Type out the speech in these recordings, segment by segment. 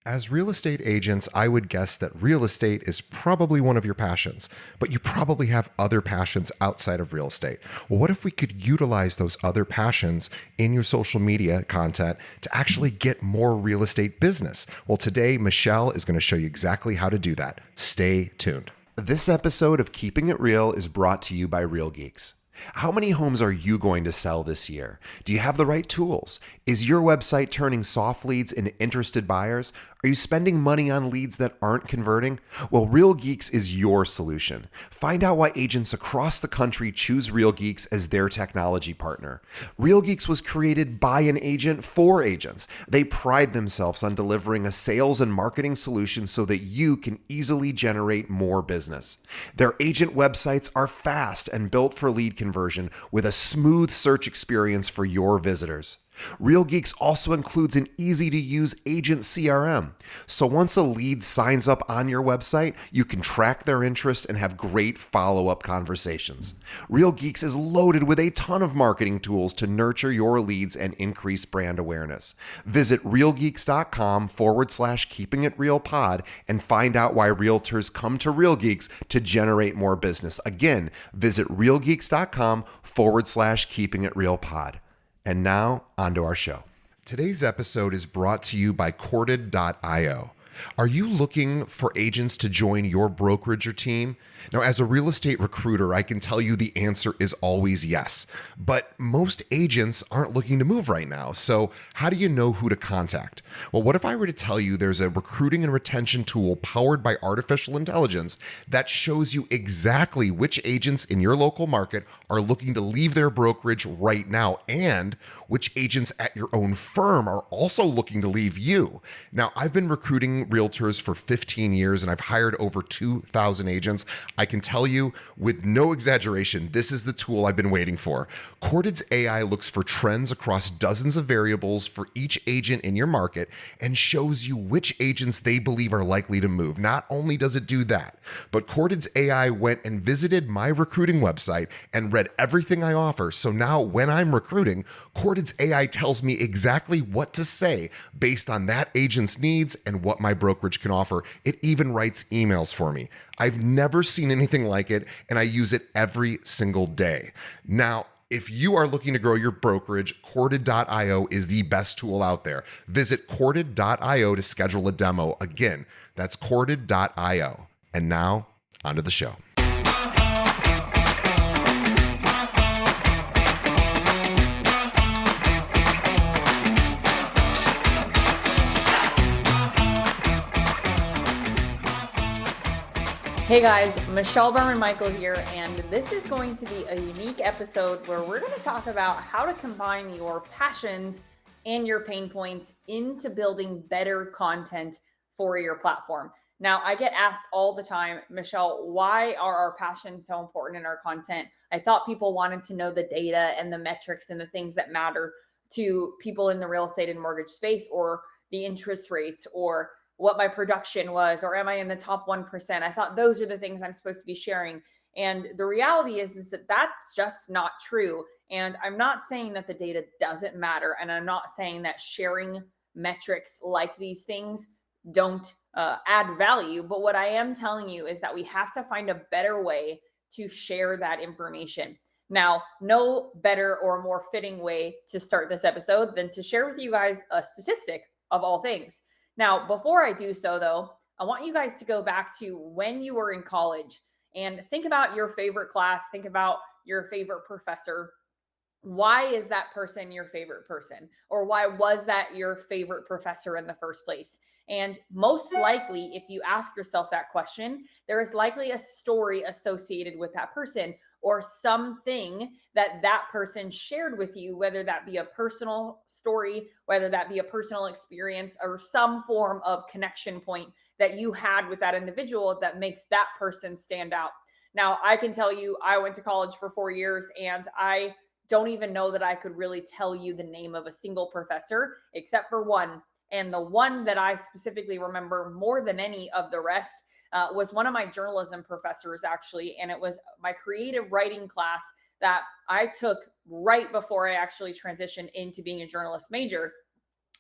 As real estate agents, I would guess that real estate is probably one of your passions, but you probably have other passions outside of real estate. Well, what if we could utilize those other passions in your social media content to actually get more real estate business? Well, today, Michelle is going to show you exactly how to do that. Stay tuned. This episode of Keeping It Real is brought to you by Real Geeks. How many homes are you going to sell this year? Do you have the right tools? Is your website turning soft leads into interested buyers? Are you spending money on leads that aren't converting? Well, Real Geeks is your solution. Find out why agents across the country choose Real Geeks as their technology partner. Real Geeks was created by an agent for agents. They pride themselves on delivering a sales and marketing solution so that you can easily generate more business. Their agent websites are fast and built for lead conversion with a smooth search experience for your visitors. Real Geeks also includes an easy-to-use agent CRM. So once a lead signs up on your website, you can track their interest and have great follow-up conversations. Real Geeks is loaded with a ton of marketing tools to nurture your leads and increase brand awareness. Visit realgeeks.com/keepingitrealpod and find out why realtors come to Real Geeks to generate more business. Again, visit realgeeks.com/keepingitrealpod. And now, onto our show. Today's episode is brought to you by Corded.io. Are you looking for agents to join your brokerage or team? Now, as a real estate recruiter, I can tell you the answer is always yes. But most agents aren't looking to move right now. So how do you know who to contact? Well, what if I were to tell you there's a recruiting and retention tool powered by artificial intelligence that shows you exactly which agents in your local market are looking to leave their brokerage right now, and which agents at your own firm are also looking to leave you? Now, I've been recruiting realtors for 15 years and I've hired over 2,000 agents. I can tell you with no exaggeration, this is the tool I've been waiting for. Corded's AI looks for trends across dozens of variables for each agent in your market and shows you which agents they believe are likely to move. Not only does it do that, but Corded's AI went and visited my recruiting website and read everything I offer. So now when I'm recruiting, Corded's AI tells me exactly what to say based on that agent's needs and what my brokerage can offer. It even writes emails for me. I've never seen anything like it, and I use it every single day. Now, if you are looking to grow your brokerage, Corded.io is the best tool out there. Visit Corded.io to schedule a demo. Again, that's Corded.io. And now, onto the show. Hey guys, Michelle Michael here, and this is going to be a unique episode where we're going to talk about how to combine your passions and your pain points into building better content for your platform. Now, I get asked all the time, Michelle, why are our passions so important in our content? I thought people wanted to know the data and the metrics and the things that matter to people in the real estate and mortgage space, or the interest rates, or what my production was, or am I in the top 1%? I thought those are the things I'm supposed to be sharing. And the reality is that that's just not true. And I'm not saying that the data doesn't matter. And I'm not saying that sharing metrics like these things don't add value. But what I am telling you is that we have to find a better way to share that information. Now, no better or more fitting way to start this episode than to share with you guys a statistic of all things. Now, before I do so, though, I want you guys to go back to when you were in college and think about your favorite class. Think about your favorite professor. Why is that person your favorite person? Or why was that your favorite professor in the first place? And most likely, if you ask yourself that question, there is likely a story associated with that person, or something that that person shared with you, whether that be a personal story, whether that be a personal experience, or some form of connection point that you had with that individual that makes that person stand out. Now, I can tell you, I went to college for 4 years, and I don't even know that I could really tell you the name of a single professor except for one. And the one that I specifically remember more than any of the rest was one of my journalism professors, actually. And it was my creative writing class that I took right before I actually transitioned into being a journalist major.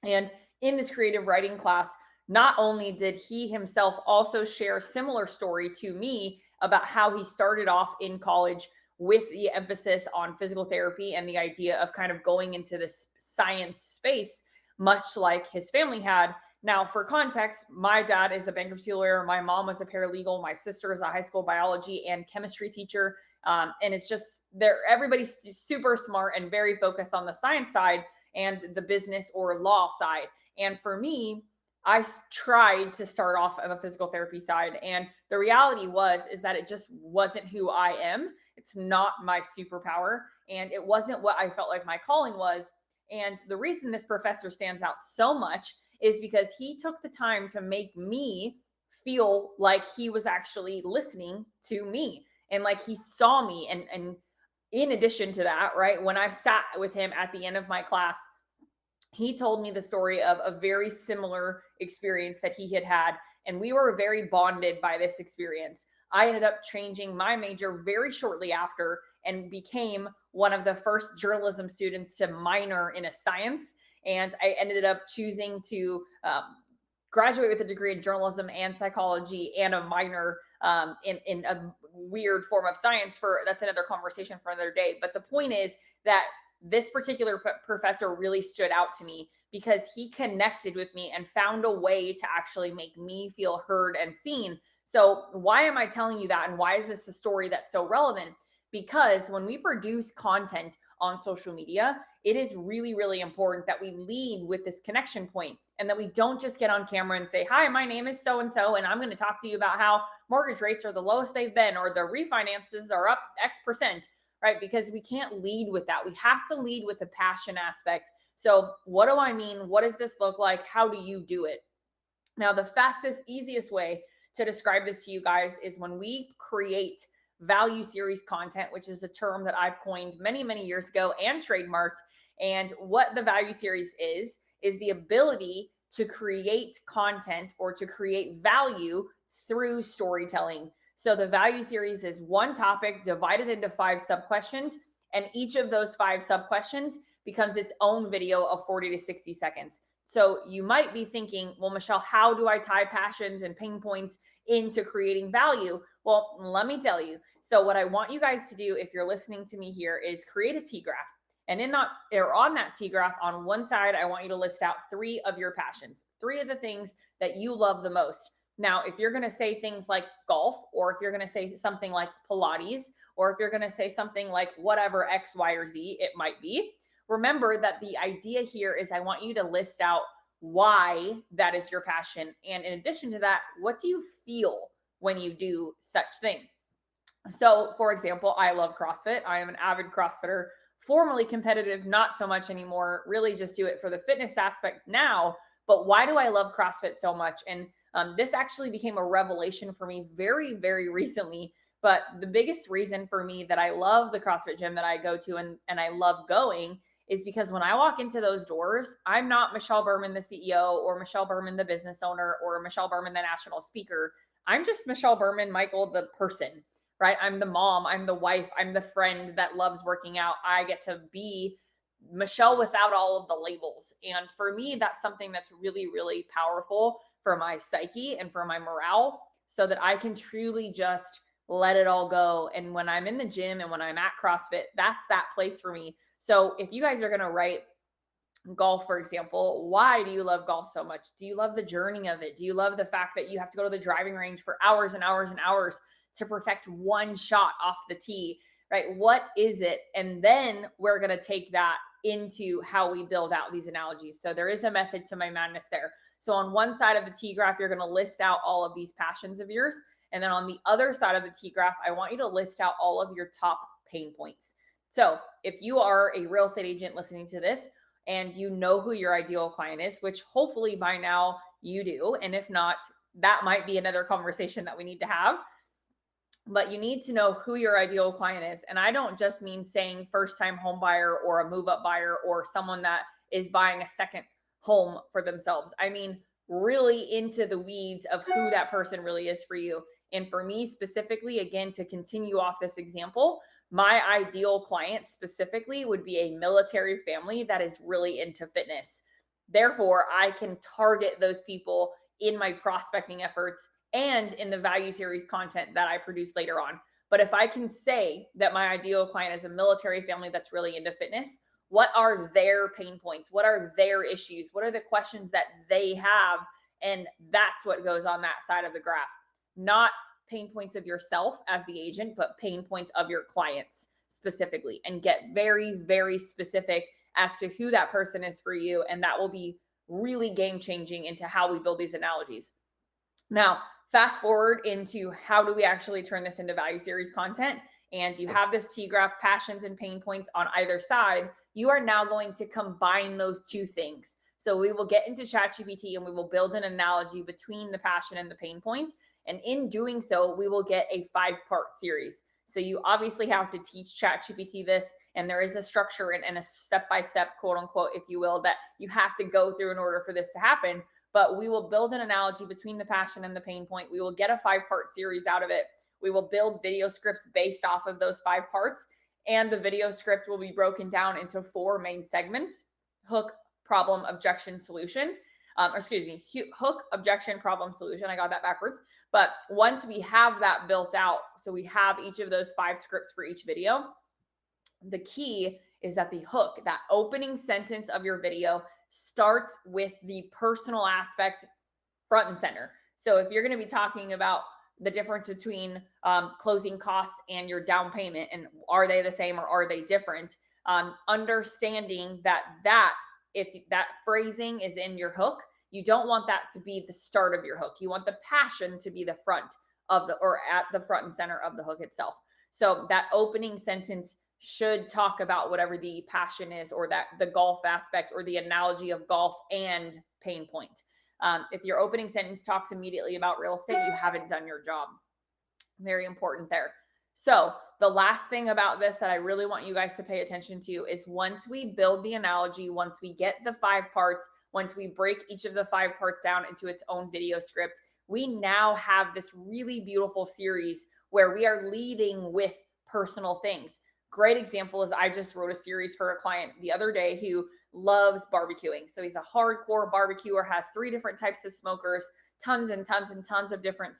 And in this creative writing class, not only did he himself also share a similar story to me about how he started off in college with the emphasis on physical therapy and the idea of kind of going into this science space, much like his family had. Now, for context, my dad is a bankruptcy lawyer. My mom was a paralegal. My sister is a high school biology and chemistry teacher. And it's just there, everybody's super smart and very focused on the science side and the business or law side. And for me, I tried to start off on the physical therapy side. And the reality is that it just wasn't who I am. It's not my superpower. And it wasn't what I felt like my calling was. And the reason this professor stands out so much is because he took the time to make me feel like he was actually listening to me and like he saw me. And in addition to that, right, when I sat with him at the end of my class, he told me the story of a very similar experience that he had had. And we were very bonded by this experience. I ended up changing my major very shortly after and became one of the first journalism students to minor in a science. And I ended up choosing to graduate with a degree in journalism and psychology and a minor in a weird form of science. For that's another conversation for another day. But the point is that this particular professor really stood out to me because he connected with me and found a way to actually make me feel heard and seen. So why am I telling you that? And why is this a story that's so relevant? Because when we produce content on social media, it is really, really important that we lead with this connection point and that we don't just get on camera and say, hi, my name is so-and-so, and I'm going to talk to you about how mortgage rates are the lowest they've been or the refinances are up X percent. Right? Because we can't lead with that. We have to lead with the passion aspect. So what do I mean? What does this look like? How do you do it? Now, the fastest, easiest way to describe this to you guys is when we create value series content, which is a term that I've coined many, many years ago and trademarked. And what the value series is the ability to create content or to create value through storytelling. So the value series is one topic divided into 5 sub-questions, and each of those 5 sub-questions becomes its own video of 40 to 60 seconds. So you might be thinking, well, Michelle, how do I tie passions and pain points into creating value? Well, let me tell you. So what I want you guys to do if you're listening to me here is create a T-graph. And in that, or on that T-graph, on one side, I want you to list out 3 of your passions, 3 of the things that you love the most. Now, if you're going to say things like golf, or if you're going to say something like Pilates, or if you're going to say something like whatever X, Y, or Z it might be, remember that the idea here is I want you to list out why that is your passion. And in addition to that, what do you feel when you do such thing? So, for example, I love CrossFit. I am an avid CrossFitter, formerly competitive, not so much anymore, really just do it for the fitness aspect now. But why do I love CrossFit so much? And this actually became a revelation for me very, very recently. But the biggest reason for me that I love the CrossFit gym that I go to and I love going is because when I walk into those doors, I'm not Michelle Berman, the CEO, or Michelle Berman, the business owner, or Michelle Berman, the national speaker. I'm just Michelle Berman, Michael, the person, right? I'm the mom, I'm the wife, I'm the friend that loves working out. I get to be Michelle without all of the labels. And for me, that's something that's really, really powerful for my psyche and for my morale so that I can truly just let it all go. And when I'm in the gym and when I'm at CrossFit, that's that place for me. So if you guys are going to write golf, for example, why do you love golf so much? Do you love the journey of it? Do you love the fact that you have to go to the driving range for hours and hours and hours to perfect one shot off the tee, right? What is it? And then we're going to take that into how we build out these analogies. So there is a method to my madness there. So on one side of the T-graph, you're going to list out all of these passions of yours. And then on the other side of the T-graph, I want you to list out all of your top pain points. So if you are a real estate agent listening to this and you know who your ideal client is, which hopefully by now you do, and if not, that might be another conversation that we need to have. But you need to know who your ideal client is. And I don't just mean saying first-time home buyer or a move-up buyer or someone that is buying a second home for themselves. I mean, really into the weeds of who that person really is for you. And for me specifically, again, to continue off this example, my ideal client specifically would be a military family that is really into fitness. Therefore, I can target those people in my prospecting efforts and in the value series content that I produce later on. But if I can say that my ideal client is a military family that's really into fitness, what are their pain points? What are their issues? What are the questions that they have? And that's what goes on that side of the graph, not pain points of yourself as the agent, but pain points of your clients specifically, and get very, very specific as to who that person is for you. And that will be really game changing into how we build these analogies. Now, fast forward into how do we actually turn this into value series content? And you have this T graph, passions and pain points on either side. You are now going to combine those two things. So we will get into ChatGPT and we will build an analogy between the passion and the pain point. And in doing so, we will get a 5-part series. So you obviously have to teach ChatGPT this, and there is a structure and a step-by-step, quote unquote, if you will, that you have to go through in order for this to happen. But we will build an analogy between the passion and the pain point. We will get a 5-part series out of it. We will build video scripts based off of those 5 parts. And the video script will be broken down into 4 main segments: hook, problem, objection, solution. Hook, objection, problem, solution. I got that backwards. But once we have that built out, so we have each of those 5 scripts for each video, the key is that the hook, that opening sentence of your video, starts with the personal aspect front and center. So if you're going to be talking about the difference between closing costs and your down payment, and are they the same or are they different, understanding that if that phrasing is in your hook, you don't want that to be the start of your hook. You want the passion to be the front of or at the front and center of the hook itself. So that opening sentence should talk about whatever the passion is, or that the golf aspect, or the analogy of golf and pain point. If your opening sentence talks immediately about real estate, you haven't done your job. Very important there. So the last thing about this that I really want you guys to pay attention to is, once we build the analogy, once we get the 5 parts, once we break each of the 5 parts down into its own video script, we now have this really beautiful series where we are leading with personal things. Great example is, I just wrote a series for a client the other day who loves barbecuing. So he's a hardcore barbecuer, has 3 different types of smokers, tons and tons and tons of different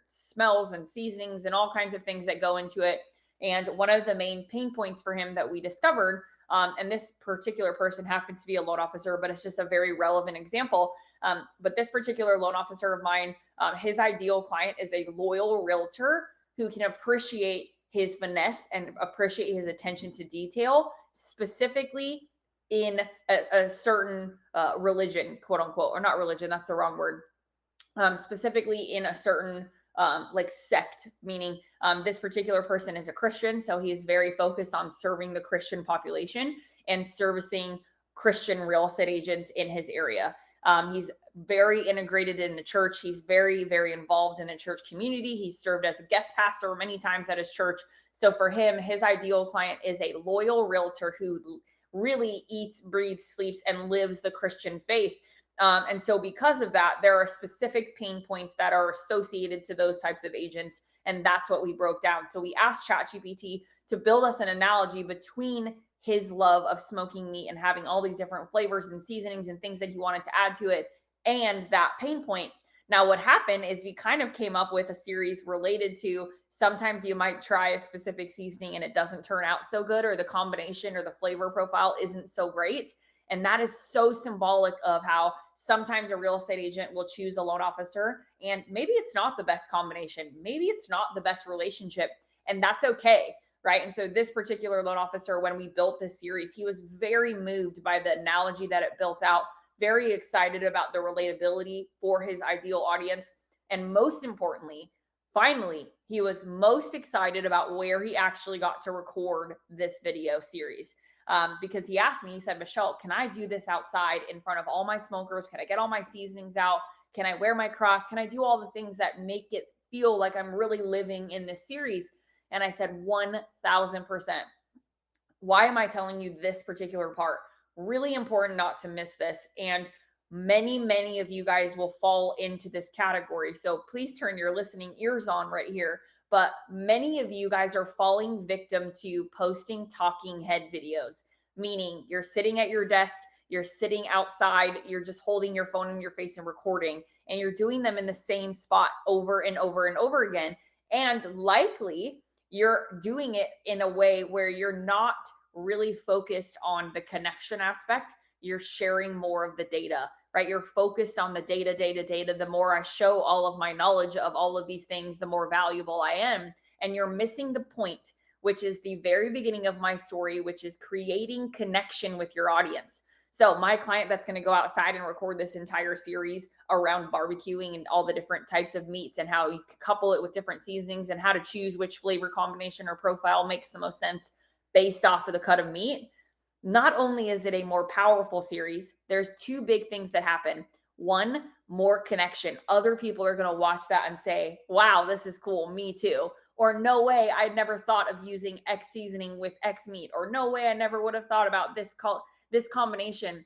smells and seasonings and all kinds of things that go into it. And one of the main pain points for him that we discovered, and this particular person happens to be a loan officer, but it's just a very relevant example. But this particular loan officer of mine, his ideal client is a loyal realtor who can appreciate his finesse and appreciate his attention to detail, specifically in a certain religion, quote unquote, or not religion, that's the wrong word. Specifically in a certain like sect, meaning this particular person is a Christian. So he's very focused on serving the Christian population and servicing Christian real estate agents in his area. He's very integrated in the church. He's very, very involved in the church community. He's served as a guest pastor many times at his church. So for him, his ideal client is a loyal realtor who really eats, breathes, sleeps, and lives the Christian faith. And so because of that, there are specific pain points that are associated to those types of agents. And that's what we broke down. So we asked ChatGPT to build us an analogy between his love of smoking meat and having all these different flavors and seasonings and things that he wanted to add to it, and that pain point. Now, what happened is we kind of came up with a series related to, sometimes you might try a specific seasoning and it doesn't turn out so good, or the combination or the flavor profile isn't so great. And that is so symbolic of how sometimes a real estate agent will choose a loan officer, and maybe it's not the best combination. Maybe it's not the best relationship, and that's okay, right? And so this particular loan officer, when we built this series, he was very moved by the analogy that it built out, very excited about the relatability for his ideal audience. And most importantly, finally, he was most excited about where he actually got to record this video series. Because he asked me, he said, Michelle, can I do this outside in front of all my smokers? Can I get all my seasonings out? Can I wear my cross? Can I do all the things that make it feel like I'm really living in this series? And I said, 1000%. Why am I telling you this particular part? Really important not to miss this. And many, many of you guys will fall into this category. So please turn your listening ears on right here. But many of you guys are falling victim to posting talking head videos, meaning you're sitting at your desk, you're sitting outside, you're just holding your phone in your face and recording, and you're doing them in the same spot over and over and over again. And likely you're doing it in a way where you're not really focused on the connection aspect. You're sharing more of the data, right? You're focused on the data. The more I show all of my knowledge of all of these things, the more valuable I am. And you're missing the point, which is the very beginning of my story, which is creating connection with your audience. So my client that's going to go outside and record this entire series around barbecuing and all the different types of meats and how you can couple it with different seasonings and how to choose which flavor combination or profile makes the most sense based off of the cut of meat. Not only is it a more powerful series, there's two big things that happen. One, more connection. Other people are going to watch that and say, wow, this is cool. Me too. Or no way, I'd never thought of using X seasoning with X meat. Or no way, I never would have thought about this combination,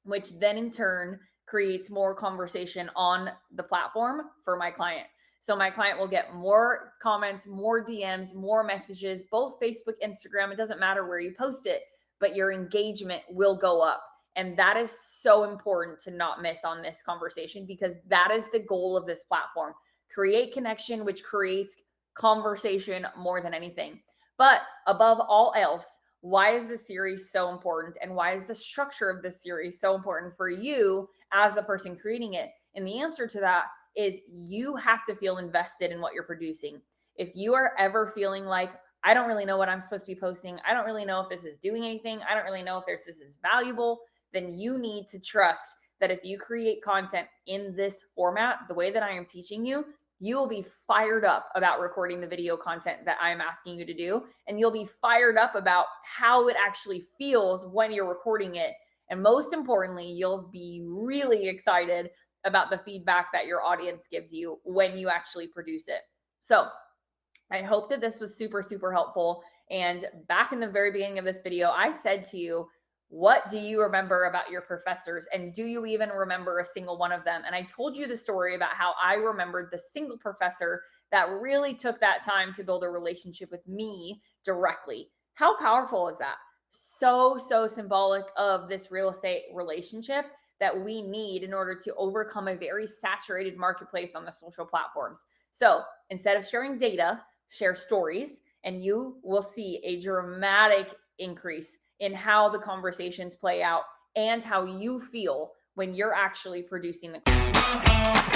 which then in turn creates more conversation on the platform for my client. So my client will get more comments, more DMs, more messages, both Facebook, Instagram. It doesn't matter where you post it, but your engagement will go up. And that is so important to not miss on this conversation, because that is the goal of this platform. Create connection, which creates conversation more than anything. But above all else, why is this series so important? And why is the structure of this series so important for you as the person creating it? And the answer to that is you have to feel invested in what you're producing. If you are ever feeling like, I don't really know what I'm supposed to be posting, I don't really know if this is doing anything, I don't really know if this is valuable, then you need to trust that if you create content in this format, the way that I am teaching you, you will be fired up about recording the video content that I'm asking you to do. And you'll be fired up about how it actually feels when you're recording it. And most importantly, you'll be really excited about the feedback that your audience gives you when you actually produce it. So I hope that this was super, super helpful. And back in the very beginning of this video, I said to you, what do you remember about your professors? And do you even remember a single one of them? And I told you the story about how I remembered the single professor that really took that time to build a relationship with me directly. How powerful is that? So symbolic of this real estate relationship that we need in order to overcome a very saturated marketplace on the social platforms. So instead of sharing data, share stories, and you will see a dramatic increase in how the conversations play out and how you feel when you're actually producing the content.